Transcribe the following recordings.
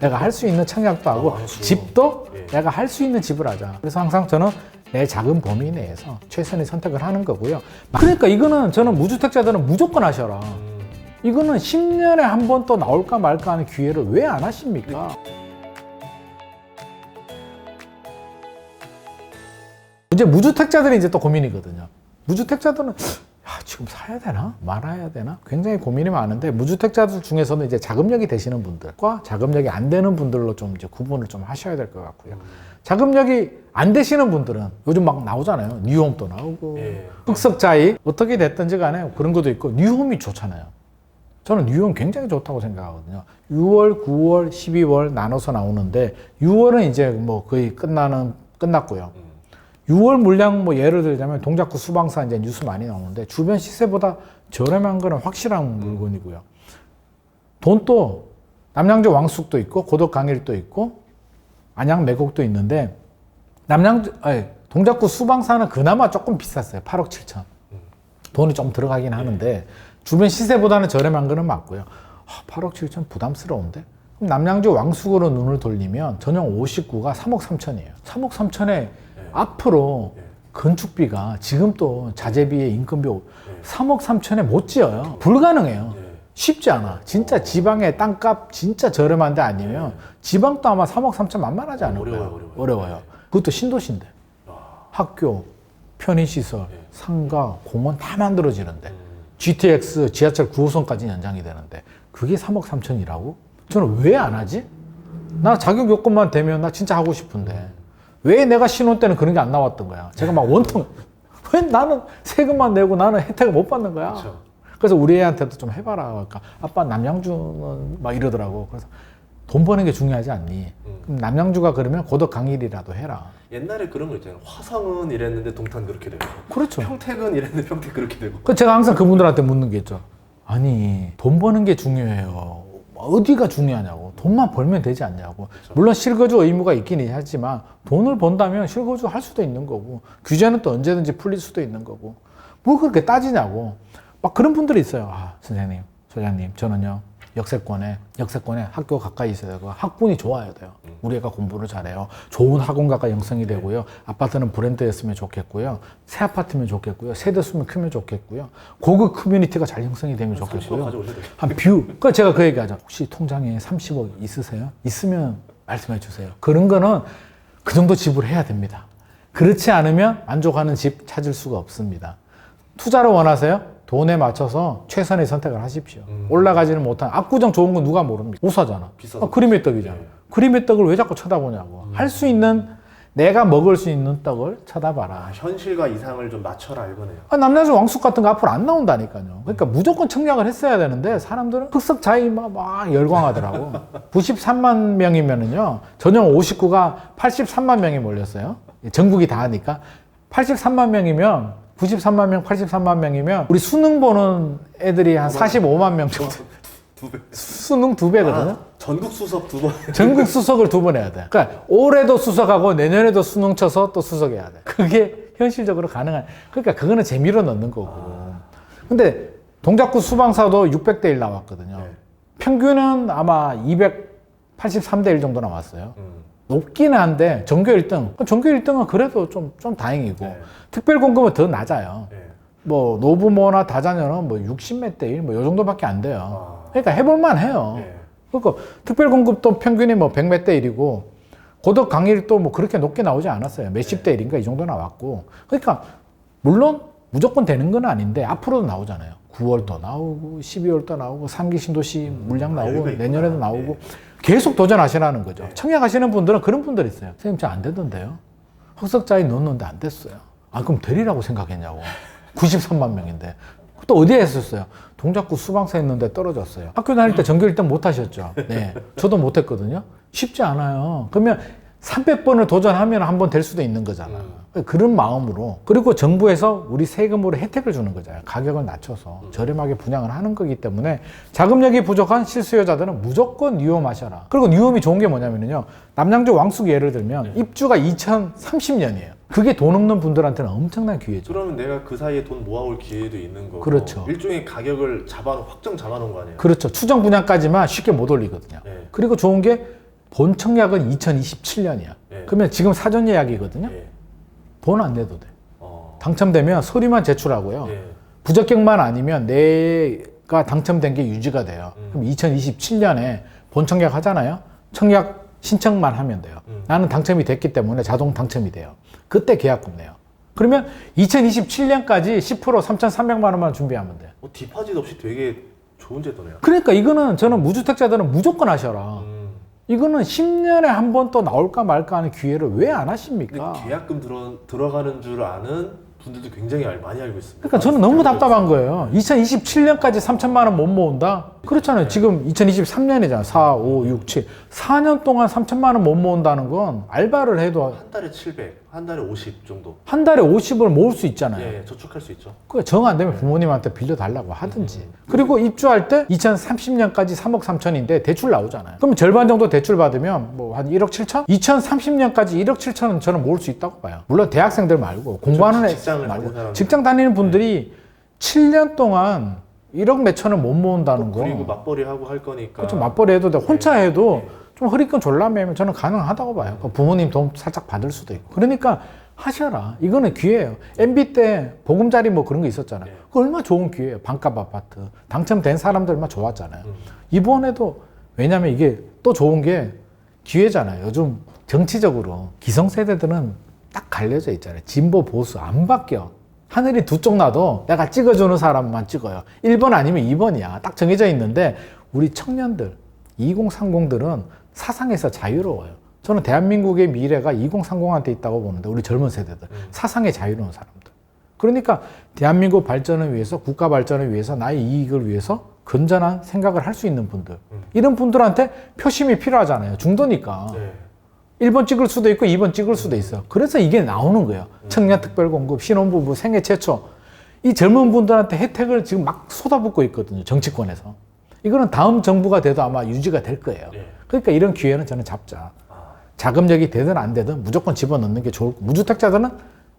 내가 할 수 있는 청약도 하고 집도 내가 할 수 있는 집을 하자. 그래서 항상 저는 내 작은 범위 내에서 최선의 선택을 하는 거고요. 그러니까 이거는 저는 무주택자들은 무조건 하셔라. 이거는 10년에 한 번 또 나올까 말까 하는 기회를 왜 안 하십니까? 이제 무주택자들이 이제 또 고민이거든요. 무주택자들은 지금 사야 되나? 말아야 되나? 굉장히 고민이 많은데 무주택자들 중에서는 이제 자금력이 되시는 분들과 자금력이 안 되는 분들로 좀 이제 구분을 좀 하셔야 될 것 같고요. 자금력이 안 되시는 분들은 요즘 막 나오잖아요. 뉴홈도 나오고 흑석자이 어떻게 됐든지 간에 그런 것도 있고 뉴홈이 좋잖아요. 저는 뉴홈 굉장히 좋다고 생각하거든요. 6월, 9월, 12월 나눠서 나오는데 6월은 이제 뭐 거의 끝났고요. 6월 물량 뭐 예를 들자면 동작구 수방사 이제 뉴스 많이 나오는데 주변 시세보다 저렴한 거는 확실한 물건이고요. 돈도 남양주 왕숙도 있고 고덕 강일도 있고 안양 매곡도 있는데 동작구 수방사는 그나마 조금 비쌌어요. 8억 7천. 돈이 좀 들어가긴 하는데 주변 시세보다는 저렴한 거는 맞고요. 8억 7천 부담스러운데? 그럼 남양주 왕숙으로 눈을 돌리면 전용 59가 3억 3천이에요. 3억 3천에 앞으로 건축비가 지금 또 자재비에 인건비 3억 3천에 못 지어요. 불가능해요. 쉽지 않아. 진짜 지방의 땅값 진짜 저렴한 데 아니면 지방도 아마 3억 3천 만만하지 않을까요? 어려워요. 그것도 신도시인데. 학교, 편의시설, 상가, 공원 다 만들어지는데 GTX 지하철 9호선까지 연장이 되는데 그게 3억 3천이라고? 저는 왜 안 하지? 나 자격 요건만 되면 나 진짜 하고 싶은데 왜 내가 신혼 때는 그런 게 안 나왔던 거야? 제가 막 원통 왜 나는 세금만 내고 나는 혜택을 못 받는 거야? 그렇죠. 그래서 우리 애한테도 좀 해봐라. 그러니까 아빠 남양주는 막 이러더라고. 그래서 돈 버는 게 중요하지 않니? 그럼 남양주가 그러면 고덕 강일이라도 해라. 옛날에 그런 거 있잖아요. 화성은 이랬는데 동탄 그렇게 되고. 그렇죠. 평택은 이랬는데 평택 그렇게 되고. 그 제가 항상 그분들한테 묻는 게 있죠. 아니 돈 버는 게 중요해요. 어디가 중요하냐고. 돈만 벌면 되지 않냐고. 그렇죠. 물론 실거주 의무가 있긴 하지만 돈을 번다면 실거주 할 수도 있는 거고 규제는 또 언제든지 풀릴 수도 있는 거고 뭐 그렇게 따지냐고. 막 그런 분들이 있어요. 선생님, 소장님, 저는요 역세권에 학교 가까이 있어야 되고 학군이 좋아야 돼요. 우리 애가 공부를 잘해요. 좋은 학원가가 형성이 되고요. 아파트는 브랜드였으면 좋겠고요. 새 아파트면 좋겠고요. 세대 수면 크면 좋겠고요. 고급 커뮤니티가 잘 형성이 되면 좋겠고요. 한 뷰. 그러니까 제가 그 얘기하죠. 혹시 통장에 30억 있으세요? 있으면 말씀해 주세요. 그런 거는 그 정도 지불해야 됩니다. 그렇지 않으면 만족하는 집 찾을 수가 없습니다. 투자를 원하세요? 돈에 맞춰서 최선의 선택을 하십시오. 올라가지는 못한 압구정 좋은 건 누가 모릅니까? 우사잖아. 그림의 떡이잖아. 그림의 떡을 왜 자꾸 쳐다보냐고. 할 수 있는 내가 먹을 수 있는 떡을 쳐다봐라. 현실과 이상을 좀 맞춰라 이거네요. 남양주 왕숙 같은 거 앞으로 안 나온다니까요. 그러니까 무조건 청약을 했어야 되는데 사람들은 흑석자이 막 열광하더라고. 93만 명이면은요 전용 59가 83만 명이 몰렸어요. 전국이 다 하니까 83만 명이면 93만 명, 83만 명이면 우리 수능 보는 애들이 한 45만 명 정도. 수능 2배거든요. 전국 수석 2번. 전국 수석을 2번 해야 돼. 그러니까 올해도 수석하고 내년에도 수능 쳐서 또 수석해야 돼. 그게 현실적으로 가능한. 그러니까 그거는 재미로 넣는 거고. 근데 동작구 수방사도 600대 1 나왔거든요. 평균은 아마 283대 1 정도 나왔어요. 높기는 한데 전교 1등. 전교 1등은 그래도 좀 다행이고 특별 공급은 더 낮아요. 뭐 노부모나 다자녀는 뭐 60몇 대 1 뭐 요 정도밖에 안 돼요. 그러니까 해볼만 해요. 그러니까 특별 공급도 평균이 뭐 100몇 대 1이고 고덕 강일도 뭐 그렇게 높게 나오지 않았어요. 몇십 대 1인가 이 정도 나왔고. 그러니까 물론 무조건 되는 건 아닌데 앞으로도 나오잖아요. 9월도 나오고 12월도 나오고 3기 신도시 물량 나오고 내년에도 나오고 계속 도전하시라는 거죠. 청약하시는 분들은 그런 분들 있어요. 선생님 저 안 되던데요. 흑석자에 넣었는데 안 됐어요. 그럼 되리라고 생각했냐고. 93만 명인데. 또 어디에 했었어요? 동작구 수방사 했는데 떨어졌어요. 학교 다닐 때 전교 1등 못 하셨죠? 네. 저도 못 했거든요. 쉽지 않아요. 그러면 300번을 도전하면 한 번 될 수도 있는 거잖아. 그런 마음으로. 그리고 정부에서 우리 세금으로 혜택을 주는 거잖아요. 가격을 낮춰서 저렴하게 분양을 하는 거기 때문에 자금력이 부족한 실수요자들은 무조건 뉴홈하셔라. 그리고 뉴홈이 좋은 게 뭐냐면요. 남양주 왕숙 예를 들면 입주가 2030년이에요. 그게 돈 없는 분들한테는 엄청난 기회죠. 그러면 내가 그 사이에 돈 모아올 기회도 있는 거고. 그렇죠. 일종의 가격을 확정 잡아놓은 거 아니에요? 그렇죠. 추정 분양까지만 쉽게 못 올리거든요. 그리고 좋은 게 본 청약은 2027년이야. 예. 그러면 지금 사전 예약이거든요. 예. 돈 안 내도 돼. 어. 당첨되면 서류만 제출하고요. 예. 부적격만 아니면 내가 당첨된 게 유지가 돼요. 그럼 2027년에 본 청약 하잖아요. 청약 신청만 하면 돼요. 나는 당첨이 됐기 때문에 자동 당첨이 돼요. 그때 계약금 내요. 그러면 2027년까지 10% 3,300만 원만 준비하면 돼요. 디파짓 없이 되게 좋은 제도네요. 그러니까 이거는 저는 무주택자들은 무조건 하셔라. 이거는 10년에 한 번 또 나올까 말까 하는 기회를 왜 안 하십니까? 근데 계약금 들어가는 줄 아는 분들도 굉장히 많이 알고 있습니다. 그러니까 저는 너무 답답한 거예요. 2027년까지 3천만 원 못 모은다? 그렇잖아요. 지금 2023년이잖아요. 4, 5, 6, 7. 4년 동안 3천만 원 못 모은다는 건 알바를 해도 한 달에 700, 한 달에 50 정도. 한 달에 50을 모을 수 있잖아요. 예, 저축할 수 있죠. 그 정 안 되면 부모님한테 빌려달라고 하든지. 그리고 입주할 때 2030년까지 3억 3천인데 대출 나오잖아요. 그럼 절반 정도 대출 받으면 뭐 한 1억 7천? 2030년까지 1억 7천은 저는 모을 수 있다고 봐요. 물론 대학생들 말고 공부하는 애 직장을 말고 다니는 사람들. 직장 다니는 분들이 7년 동안 1억 몇 천을 못 모은다는 거. 그리고 맞벌이 하고 할 거니까. 그렇죠. 맞벌이 해도 돼. 혼자 해도 좀 허리끈 졸라매면 저는 가능하다고 봐요. 부모님 돈 살짝 받을 수도 있고. 그러니까 하셔라. 이거는 기회예요. MB 때 보금자리 뭐 그런 거 있었잖아요. 그거 얼마나 좋은 기회예요. 반값 아파트. 당첨된 사람들 얼마나 좋았잖아요. 이번에도 왜냐면 이게 또 좋은 게 기회잖아요. 요즘 정치적으로 기성세대들은 딱 갈려져 있잖아요. 진보 보수 안 바뀌어. 하늘이 두 쪽 나도 내가 찍어주는 사람만 찍어요. 1번 아니면 2번이야. 딱 정해져 있는데 우리 청년들 2030들은 사상에서 자유로워요. 저는 대한민국의 미래가 2030한테 있다고 보는데 우리 젊은 세대들 사상에 자유로운 사람들. 그러니까 대한민국 발전을 위해서 국가 발전을 위해서 나의 이익을 위해서 건전한 생각을 할 수 있는 분들 이런 분들한테 표심이 필요하잖아요. 중도니까. 네. 1번 찍을 수도 있고 2번 찍을 수도 있어요. 그래서 이게 나오는 거예요. 청년특별공급, 신혼부부, 생애 최초. 이 젊은 분들한테 혜택을 지금 막 쏟아붓고 있거든요. 정치권에서. 이거는 다음 정부가 돼도 아마 유지가 될 거예요. 네. 그러니까 이런 기회는 저는 잡자. 자금력이 되든 안 되든 무조건 집어넣는 게 좋을 거고, 무주택자들은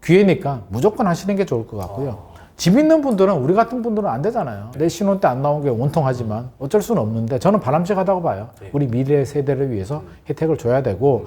기회니까 무조건 하시는 게 좋을 것 같고요. 집 있는 분들은, 우리 같은 분들은 안 되잖아요. 내 신혼 때 안 나온 게 원통하지만 어쩔 수는 없는데 저는 바람직하다고 봐요. 우리 미래 세대를 위해서 혜택을 줘야 되고,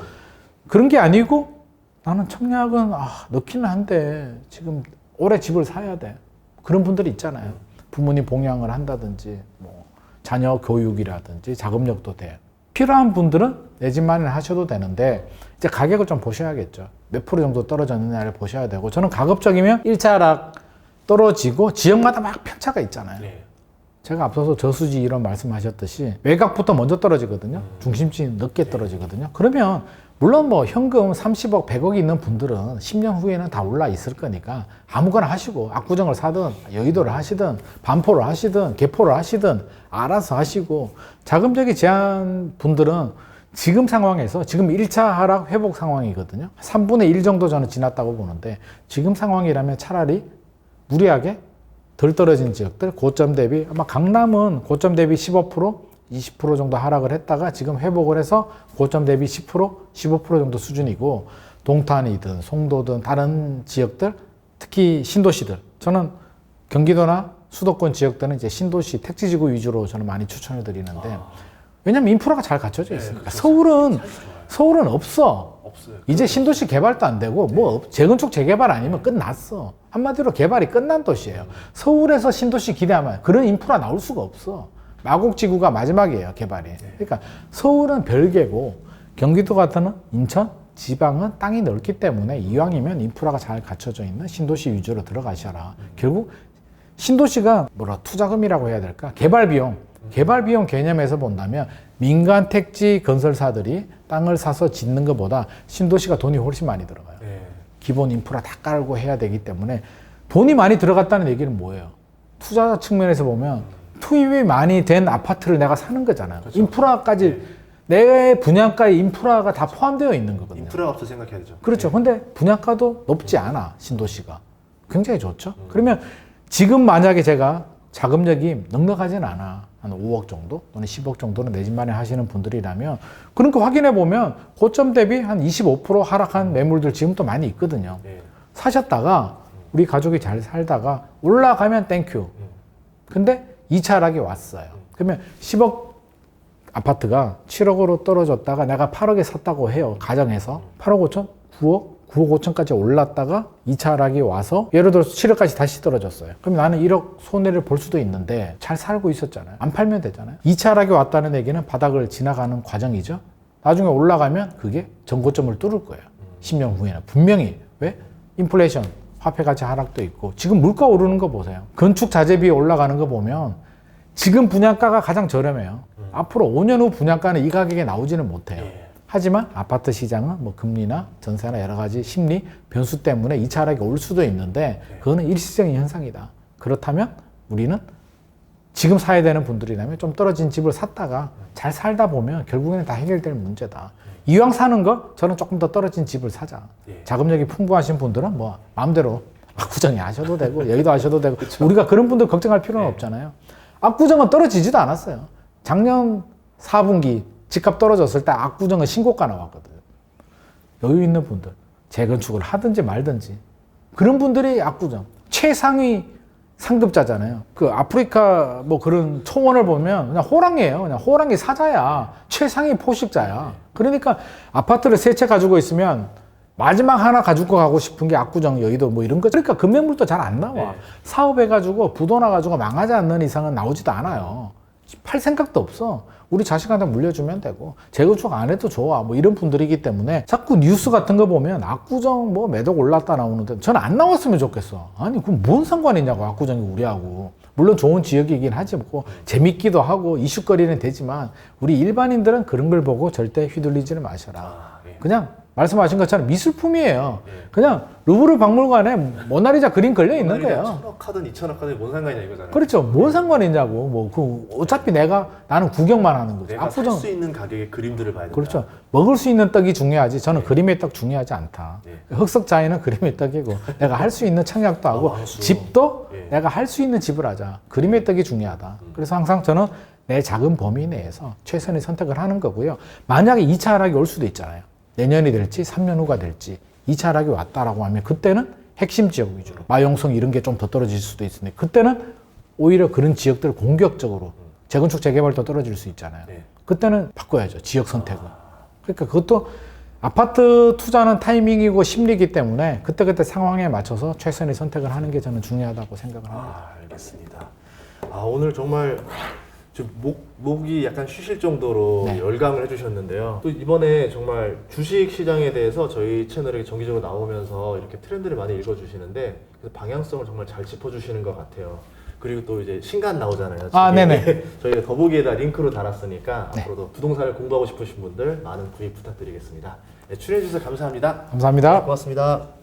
그런 게 아니고 나는 청약은 넣기는 한데 지금 올해 집을 사야 돼. 그런 분들이 있잖아요. 부모님 봉양을 한다든지 뭐 자녀 교육이라든지 자금력도 돼. 필요한 분들은 내 집 마련을 하셔도 되는데 이제 가격을 좀 보셔야겠죠. 몇 프로 정도 떨어졌느냐를 보셔야 되고, 저는 가급적이면 1차 하락 떨어지고 지역마다 막 편차가 있잖아요. 네. 제가 앞서서 저수지 이런 말씀하셨듯이 외곽부터 먼저 떨어지거든요. 중심지 늦게 떨어지거든요. 그러면 물론 뭐 현금 30억, 100억이 있는 분들은 10년 후에는 다 올라 있을 거니까 아무거나 하시고, 압구정을 사든 여의도를 하시든 반포를 하시든 개포를 하시든 알아서 하시고, 자금적인 제한 분들은 지금 상황에서 지금 1차 하락 회복 상황이거든요. 3분의 1 정도 저는 지났다고 보는데, 지금 상황이라면 차라리 무리하게 덜 떨어진 지역들 고점 대비, 아마 강남은 고점 대비 15%, 20% 정도 하락을 했다가 지금 회복을 해서 고점 대비 10%, 15% 정도 수준이고, 동탄이든 송도든 다른 지역들, 특히 신도시들, 저는 경기도나 수도권 지역들은 이제 신도시 택지지구 위주로 저는 많이 추천을 드리는데, 왜냐면 인프라가 잘 갖춰져 있으니까. 서울은 없어. 없어요. 이제 신도시 개발도 안 되고 뭐 재건축 재개발 아니면 끝났어. 한마디로 개발이 끝난 도시예요. 서울에서 신도시 기대하면 그런 인프라 나올 수가 없어. 마곡지구가 마지막이에요, 개발이. 그러니까 서울은 별개고, 경기도 같은 인천, 지방은 땅이 넓기 때문에 이왕이면 인프라가 잘 갖춰져 있는 신도시 위주로 들어가셔라. 결국 신도시가 투자금이라고 해야 될까? 개발 비용 개념에서 본다면 민간 택지 건설사들이 땅을 사서 짓는 것보다 신도시가 돈이 훨씬 많이 들어가요. 네. 기본 인프라 다 깔고 해야 되기 때문에 돈이 많이 들어갔다는 얘기는 뭐예요? 투자 측면에서 보면 투입이 많이 된 아파트를 내가 사는 거잖아요. 그렇죠. 인프라까지, 내 분양가에 인프라가 다 포함되어 있는 거거든요. 인프라 값도 생각해야 되죠. 그렇죠. 근데 분양가도 높지 않아, 신도시가. 굉장히 좋죠. 그러면 지금 만약에 제가 자금력이 넉넉하진 않아, 한 5억 정도 또는 10억 정도는 내 집 마련 하시는 분들이라면, 그런 거 확인해 보면 고점 대비 한 25% 하락한 매물들 지금 또 많이 있거든요. 네. 사셨다가 우리 가족이 잘 살다가 올라가면 땡큐. 근데 2차 하락이 왔어요. 그러면 10억 아파트가 7억으로 떨어졌다가 내가 8억에 샀다고 해요. 가정에서 8억 5천, 9억 5천까지 올랐다가 2차 하락이 와서 예를 들어서 7억까지 다시 떨어졌어요. 그럼 나는 1억 손해를 볼 수도 있는데 잘 살고 있었잖아요. 안 팔면 되잖아요. 2차 하락이 왔다는 얘기는 바닥을 지나가는 과정이죠. 나중에 올라가면 그게 전고점을 뚫을 거예요. 10년 후에는 분명히. 왜? 인플레이션, 화폐 가치 하락도 있고 지금 물가 오르는 거 보세요. 건축 자재비 올라가는 거 보면 지금 분양가가 가장 저렴해요. 앞으로 5년 후 분양가는 이 가격에 나오지는 못해요. 하지만 아파트 시장은 뭐 금리나 전세나 여러 가지 심리 변수 때문에 2차 하락이 올 수도 있는데 그거는 일시적인 현상이다. 그렇다면 우리는 지금 사야 되는 분들이라면 좀 떨어진 집을 샀다가 잘 살다 보면 결국에는 다 해결될 문제다. 이왕 사는 거 저는 조금 더 떨어진 집을 사자. 자금력이 풍부하신 분들은 뭐 마음대로 압구정에 하셔도 되고 여의도 하셔도 되고 우리가 그런 분들 걱정할 필요는 없잖아요. 압구정은 떨어지지도 않았어요. 작년 4분기 집값 떨어졌을 때 압구정은 신고가 나왔거든요. 여유 있는 분들 재건축을 하든지 말든지 그런 분들이 압구정 최상위 상급자잖아요. 그 아프리카 뭐 그런 초원을 보면 그냥 호랑이에요. 그냥 호랑이 사자야. 최상위 포식자야. 그러니까 아파트를 세 채 가지고 있으면 마지막 하나 가지고 가고 싶은 게 압구정, 여의도 뭐 이런 거. 그러니까 금매물도 잘 안 나와. 사업해가지고 부도나가지고 망하지 않는 이상은 나오지도 않아요. 팔 생각도 없어. 우리 자식한테 물려주면 되고 재건축 안 해도 좋아 뭐 이런 분들이기 때문에 자꾸 뉴스 같은 거 보면 압구정 뭐 매덕 올랐다 나오는데 저는 안 나왔으면 좋겠어. 아니 그럼 뭔 상관이 있냐고 압구정이 우리하고. 물론 좋은 지역이긴 하지 뭐 재밌기도 하고 이슈거리는 되지만 우리 일반인들은 그런 걸 보고 절대 휘둘리지는 마셔라. 그냥 말씀하신 것처럼 미술품이에요. 그냥 루브르 박물관에 모나리자 그림 걸려 있는 거예요. 1,000억 하든 2,000억 하든 뭔 상관이냐 이거잖아요. 그렇죠. 뭔 상관이 있냐고. 뭐 그 어차피 나는 구경만 하는 거죠. 내가 살 수 있는 가격의 그림들을 봐야 된다. 그렇죠. 먹을 수 있는 떡이 중요하지. 저는 그림의 떡 중요하지 않다. 흑석자에는 그림의 떡이고 내가 할 수 있는 청약도 하고 집도 내가 할 수 있는 집을 하자. 그림의 떡이 중요하다. 그래서 항상 저는 내 작은 범위 내에서 최선의 선택을 하는 거고요. 만약에 2차 하락이 올 수도 있잖아요. 내년이 될지 3년 후가 될지 2차 하락이 왔다라고 하면 그때는 핵심 지역 위주로 마용성 이런 게 좀 더 떨어질 수도 있으니 그때는 오히려 그런 지역들을 공격적으로 재건축 재개발도 떨어질 수 있잖아요. 그때는 바꿔야죠. 지역 선택은. 그러니까 그것도 아파트 투자는 타이밍이고 심리이기 때문에 그때그때 상황에 맞춰서 최선의 선택을 하는 게 저는 중요하다고 생각을 합니다. 알겠습니다. 오늘 정말 지금 목이 약간 쉬실 정도로 열강을 해주셨는데요. 또 이번에 정말 주식 시장에 대해서 저희 채널에 정기적으로 나오면서 이렇게 트렌드를 많이 읽어주시는데 그 방향성을 정말 잘 짚어주시는 것 같아요. 그리고 또 이제 신간 나오잖아요. 네네. 저희가 더보기에다 링크로 달았으니까 앞으로도 부동산을 공부하고 싶으신 분들 많은 구입 부탁드리겠습니다. 출연해주셔서 감사합니다. 감사합니다. 고맙습니다.